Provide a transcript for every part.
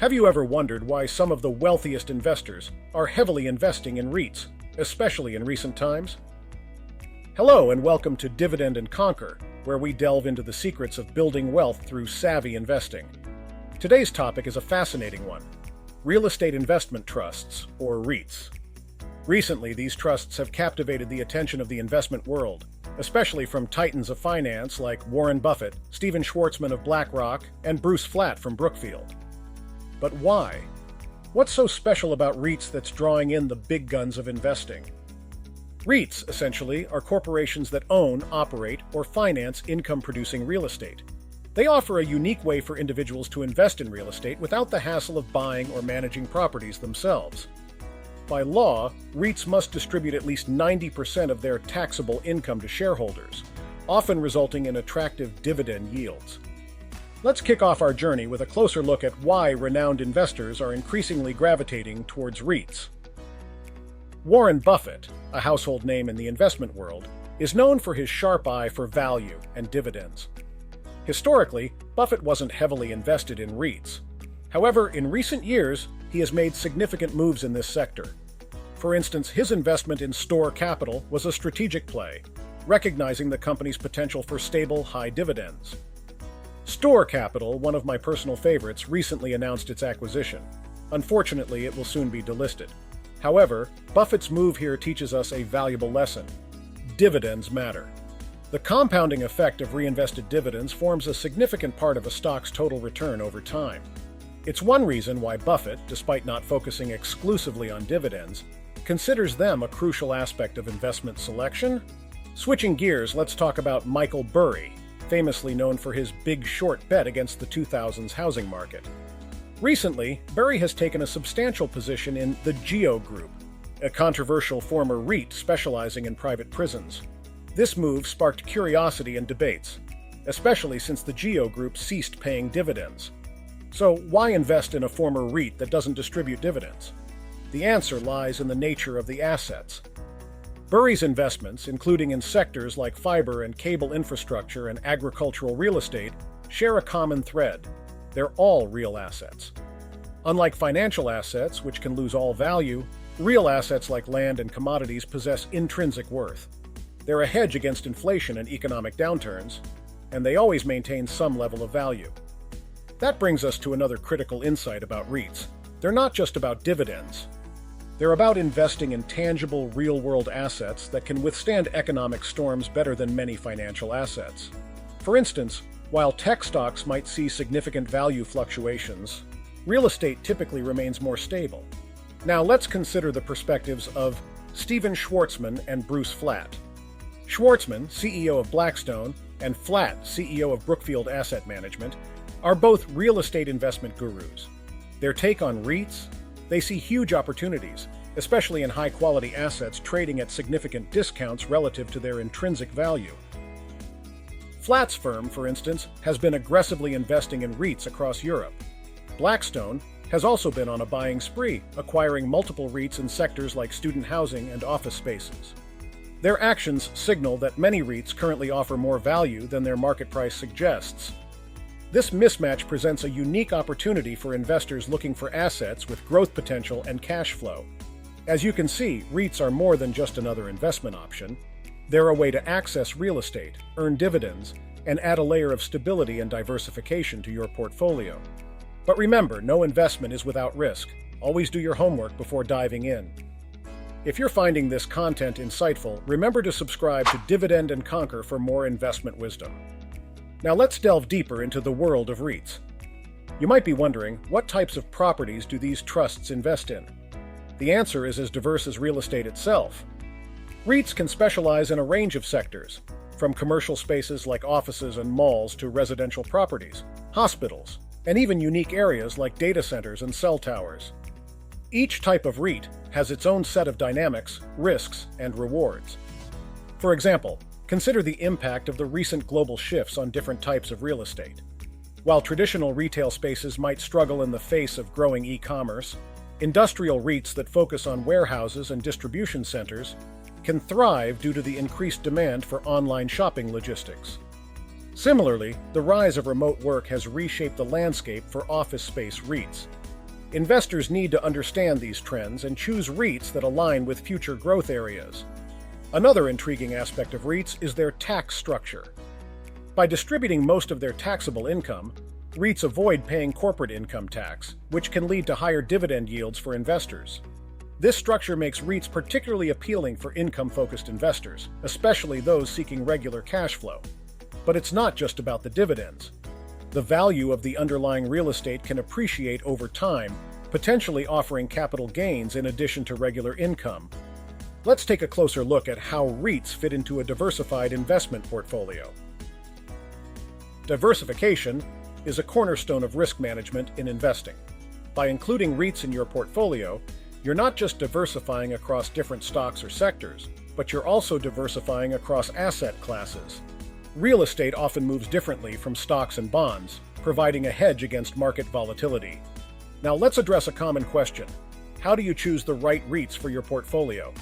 Have you ever wondered why some of the wealthiest investors are heavily investing in REITs, especially in recent times? Hello and welcome to Dividend and Conquer, where we delve into the secrets of building wealth through savvy investing. Today's topic is a fascinating one: real estate investment trusts, or REITs. Recently, these trusts have captivated the attention of the investment world, especially from titans of finance like Warren Buffett, Stephen Schwarzman of BlackRock, and Bruce Flatt from Brookfield. But why? What's so special about REITs that's drawing in the big guns of investing? REITs, essentially, are corporations that own, operate, or finance income-producing real estate. They offer a unique way for individuals to invest in real estate without the hassle of buying or managing properties themselves. By law, REITs must distribute at least 90% of their taxable income to shareholders, often resulting in attractive dividend yields. Let's kick off our journey with a closer look at why renowned investors are increasingly gravitating towards REITs. Warren Buffett, a household name in the investment world, is known for his sharp eye for value and dividends. Historically, Buffett wasn't heavily invested in REITs. However, in recent years, he has made significant moves in this sector. For instance, his investment in Store Capital was a strategic play, recognizing the company's potential for stable, high dividends. Store Capital, one of my personal favorites, recently announced its acquisition. Unfortunately, it will soon be delisted. However, Buffett's move here teaches us a valuable lesson: dividends matter. The compounding effect of reinvested dividends forms a significant part of a stock's total return over time. It's one reason why Buffett, despite not focusing exclusively on dividends, considers them a crucial aspect of investment selection. Switching gears, let's talk about Michael Burry, famously known for his big short bet against the 2000s housing market. Recently, Burry has taken a substantial position in the GEO Group, a controversial former REIT specializing in private prisons. This move sparked curiosity and debates, especially since the GEO Group ceased paying dividends. So why invest in a former REIT that doesn't distribute dividends? The answer lies in the nature of the assets. Burry's investments, including in sectors like fiber and cable infrastructure and agricultural real estate, share a common thread: they're all real assets. Unlike financial assets, which can lose all value, real assets like land and commodities possess intrinsic worth. They're a hedge against inflation and economic downturns, and they always maintain some level of value. That brings us to another critical insight about REITs. They're not just about dividends. They're about investing in tangible, real-world assets that can withstand economic storms better than many financial assets. For instance, while tech stocks might see significant value fluctuations, real estate typically remains more stable. Now let's consider the perspectives of Stephen Schwarzman and Bruce Flatt. Schwarzman, CEO of Blackstone, and Flatt, CEO of Brookfield Asset Management, are both real estate investment gurus. Their take on REITs: they see huge opportunities, especially in high-quality assets trading at significant discounts relative to their intrinsic value. Flatt's firm, for instance, has been aggressively investing in REITs across Europe. Blackstone has also been on a buying spree, acquiring multiple REITs in sectors like student housing and office spaces. Their actions signal that many REITs currently offer more value than their market price suggests. This mismatch presents a unique opportunity for investors looking for assets with growth potential and cash flow. As you can see, REITs are more than just another investment option. They're a way to access real estate, earn dividends, and add a layer of stability and diversification to your portfolio. But remember, no investment is without risk. Always do your homework before diving in. If you're finding this content insightful, remember to subscribe to Dividend and Conquer for more investment wisdom. Now let's delve deeper into the world of REITs. You might be wondering, what types of properties do these trusts invest in? The answer is as diverse as real estate itself. REITs can specialize in a range of sectors, from commercial spaces like offices and malls to residential properties, hospitals, and even unique areas like data centers and cell towers. Each type of REIT has its own set of dynamics, risks, and rewards. For example, consider the impact of the recent global shifts on different types of real estate. While traditional retail spaces might struggle in the face of growing e-commerce, industrial REITs that focus on warehouses and distribution centers can thrive due to the increased demand for online shopping logistics. Similarly, the rise of remote work has reshaped the landscape for office space REITs. Investors need to understand these trends and choose REITs that align with future growth areas. Another intriguing aspect of REITs is their tax structure. By distributing most of their taxable income, REITs avoid paying corporate income tax, which can lead to higher dividend yields for investors. This structure makes REITs particularly appealing for income-focused investors, especially those seeking regular cash flow. But it's not just about the dividends. The value of the underlying real estate can appreciate over time, potentially offering capital gains in addition to regular income. Let's take a closer look at how REITs fit into a diversified investment portfolio. Diversification is a cornerstone of risk management in investing. By including REITs in your portfolio, you're not just diversifying across different stocks or sectors, but you're also diversifying across asset classes. Real estate often moves differently from stocks and bonds, providing a hedge against market volatility. Now let's address a common question. How do you choose the right REITs for your portfolio?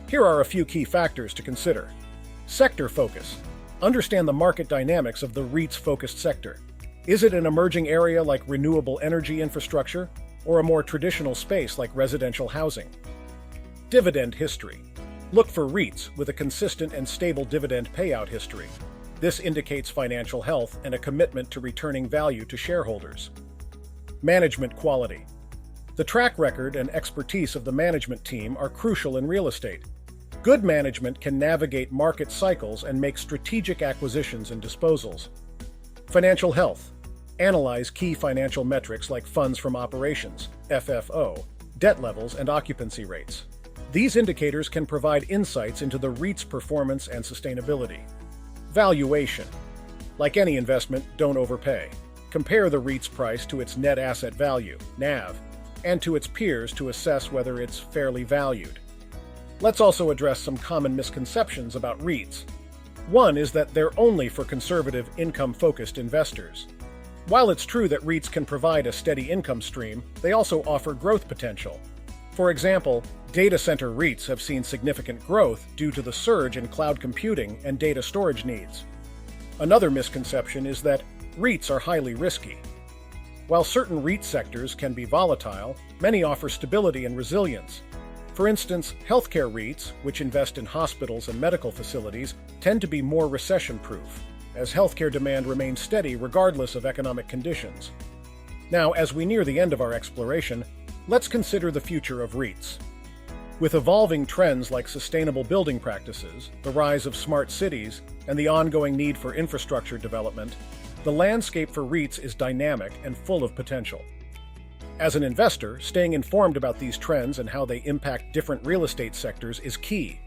Here are a few key factors to consider. Sector focus. Understand the market dynamics of the REITs-focused sector. Is it an emerging area like renewable energy infrastructure, or a more traditional space like residential housing? Dividend history. Look for REITs with a consistent and stable dividend payout history. This indicates financial health and a commitment to returning value to shareholders. Management quality. The track record and expertise of the management team are crucial in real estate. Good management can navigate market cycles and make strategic acquisitions and disposals. Financial health. Analyze key financial metrics like funds from operations, FFO, debt levels, and occupancy rates. These indicators can provide insights into the REIT's performance and sustainability. Valuation. Like any investment, don't overpay. Compare the REIT's price to its net asset value, NAV, and to its peers to assess whether it's fairly valued. Let's also address some common misconceptions about REITs. One is that they're only for conservative, income-focused investors. While it's true that REITs can provide a steady income stream, they also offer growth potential. For example, data center REITs have seen significant growth due to the surge in cloud computing and data storage needs. Another misconception is that REITs are highly risky. While certain REIT sectors can be volatile, many offer stability and resilience. For instance, healthcare REITs, which invest in hospitals and medical facilities, tend to be more recession-proof, as healthcare demand remains steady regardless of economic conditions. Now, as we near the end of our exploration, let's consider the future of REITs. With evolving trends like sustainable building practices, the rise of smart cities, and the ongoing need for infrastructure development, the landscape for REITs is dynamic and full of potential. As an investor, staying informed about these trends and how they impact different real estate sectors is key.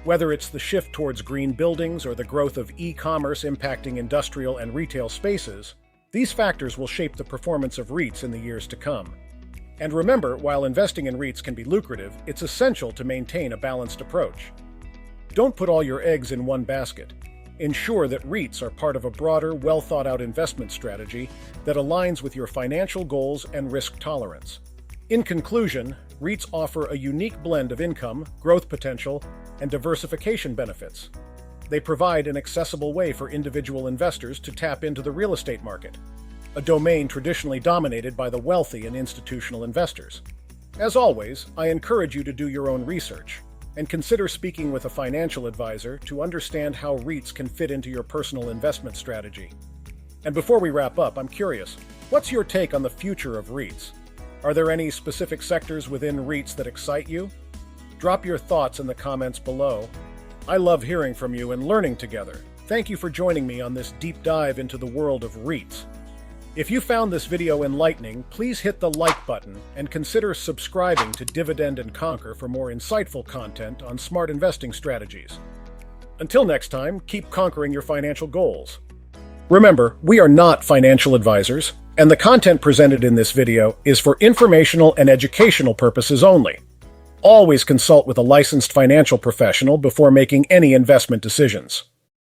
Whether it's the shift towards green buildings or the growth of e-commerce impacting industrial and retail spaces, these factors will shape the performance of REITs in the years to come. And remember, while investing in REITs can be lucrative, it's essential to maintain a balanced approach. Don't put all your eggs in one basket. Ensure that REITs are part of a broader, well-thought-out investment strategy that aligns with your financial goals and risk tolerance. In conclusion, REITs offer a unique blend of income, growth potential, and diversification benefits. They provide an accessible way for individual investors to tap into the real estate market, a domain traditionally dominated by the wealthy and institutional investors. As always, I encourage you to do your own research and consider speaking with a financial advisor to understand how REITs can fit into your personal investment strategy. And before we wrap up, I'm curious, what's your take on the future of REITs? Are there any specific sectors within REITs that excite you? Drop your thoughts in the comments below. I love hearing from you and learning together. Thank you for joining me on this deep dive into the world of REITs. If you found this video enlightening, please hit the like button and consider subscribing to Dividend and Conquer for more insightful content on smart investing strategies. Until next time, keep conquering your financial goals. Remember, we are not financial advisors, and the content presented in this video is for informational and educational purposes only. Always consult with a licensed financial professional before making any investment decisions.